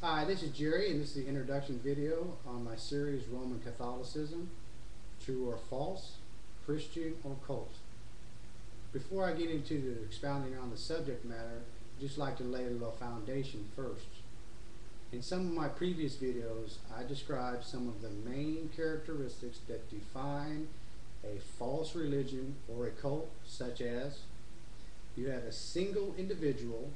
Hi, this is Jerry, and this is the introduction video on my series Roman Catholicism, True or False, Christian or Cult. Before I get into the expounding on the subject matter, I'd just like to lay a little foundation first. In some of my previous videos, I described some of the main characteristics that define a false religion or a cult, such as you have a single individual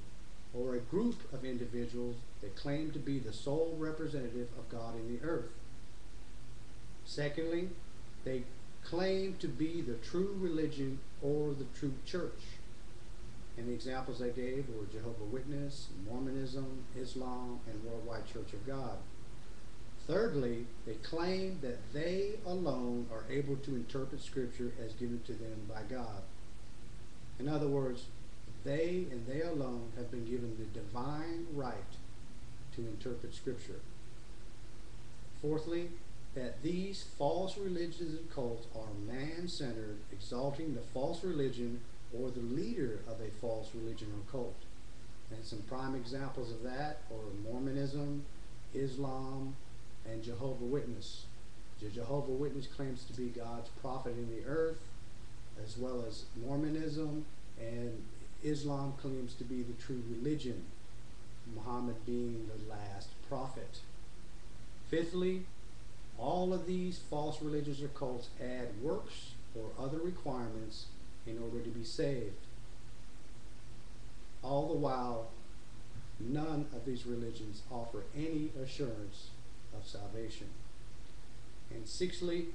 or a group of individuals that claim to be the sole representative of God in the earth. Secondly, they claim to be the true religion or the true church. And the examples I gave were Jehovah's Witness, Mormonism, Islam, and Worldwide Church of God. Thirdly, they claim that they alone are able to interpret Scripture as given to them by God. In other words, they and they alone have been given the divine right to interpret Scripture. Fourthly, that these false religions and cults are man-centered, exalting the false religion or the leader of a false religion or cult. And some prime examples of that are Mormonism, Islam, and Jehovah's Witness. The Jehovah's Witness claims to be God's prophet in the earth, as well as Mormonism, and Islam claims to be the true religion, Muhammad being the last prophet. Fifthly, all of these false religions or cults add works or other requirements in order to be saved. All the while, none of these religions offer any assurance of salvation. And sixthly,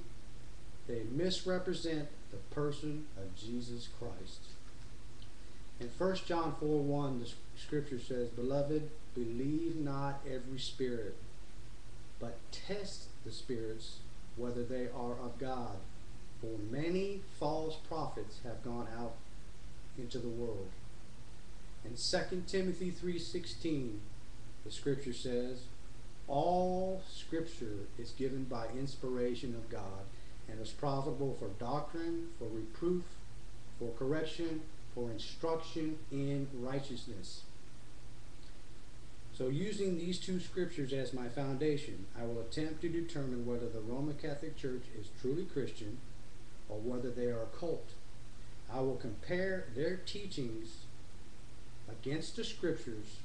they misrepresent the person of Jesus Christ. In 1 John 4:1, the scripture says, "Beloved, believe not every spirit, but test the spirits whether they are of God. For many false prophets have gone out into the world." In 2 Timothy 3:16, the scripture says, "All scripture is given by inspiration of God, and is profitable for doctrine, for reproof, for correction, for instruction in righteousness." So using these two scriptures as my foundation, I will attempt to determine whether the Roman Catholic Church is truly Christian or whether they are a cult. I will compare their teachings against the scriptures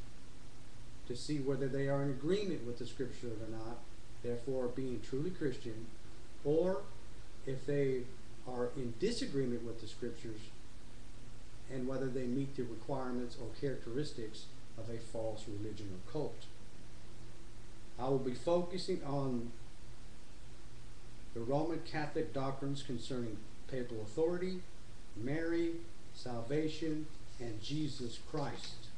to see whether they are in agreement with the scriptures or not, therefore being truly Christian, or if they are in disagreement with the scriptures and whether they meet the requirements or characteristics of a false religion or cult. I will be focusing on the Roman Catholic doctrines concerning papal authority, Mary, salvation, and Jesus Christ.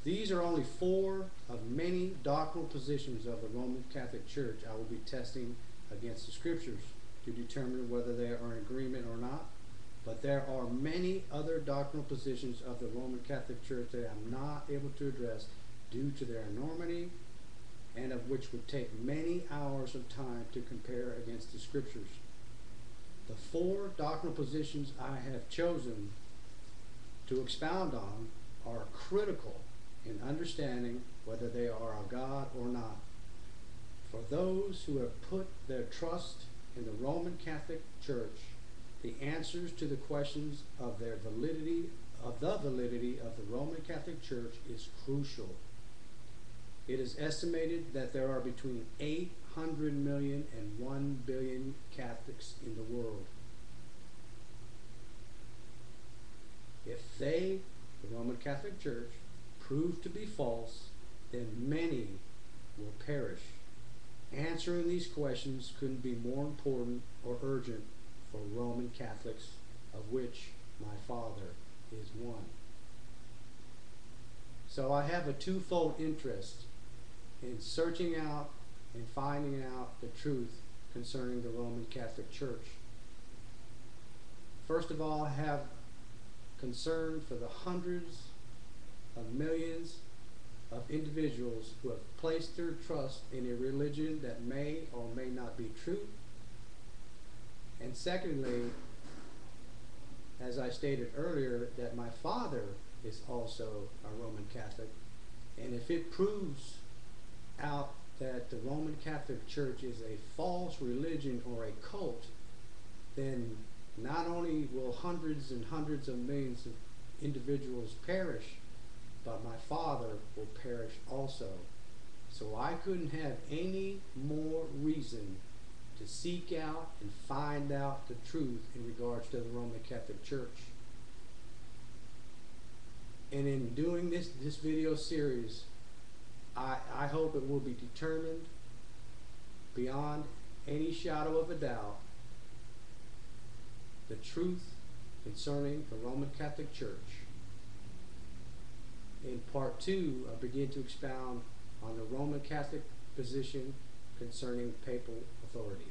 These are only four of many doctrinal positions of the Roman Catholic Church I will be testing against the scriptures to determine whether they are in agreement or not. But there are many other doctrinal positions of the Roman Catholic Church that I'm not able to address due to their enormity, and of which would take many hours of time to compare against the scriptures. The four doctrinal positions I have chosen to expound on are critical in understanding whether they are of God or not. For those who have put their trust in the Roman Catholic Church, the answers to the questions of the validity of the Roman Catholic Church is crucial. It is estimated that there are between 800 million and 1 billion Catholics in the world. If they, the Roman Catholic Church, prove to be false, then many will perish. Answering these questions couldn't be more important or urgent for Roman Catholics, of which my father is one. So I have a twofold interest in searching out and finding out the truth concerning the Roman Catholic Church. First of all, I have concern for the hundreds of millions of individuals who have placed their trust in a religion that may or may not be true. And secondly, as I stated earlier, that my father is also a Roman Catholic, and if it proves out that the Roman Catholic Church is a false religion or a cult, then not only will hundreds and hundreds of millions of individuals perish, but my father will perish also. So I couldn't have any more reason to seek out and find out the truth in regards to the Roman Catholic Church. And in doing this video series, I hope it will be determined beyond any shadow of a doubt the truth concerning the Roman Catholic Church. In part 2, I begin to expound on the Roman Catholic position concerning papal authority.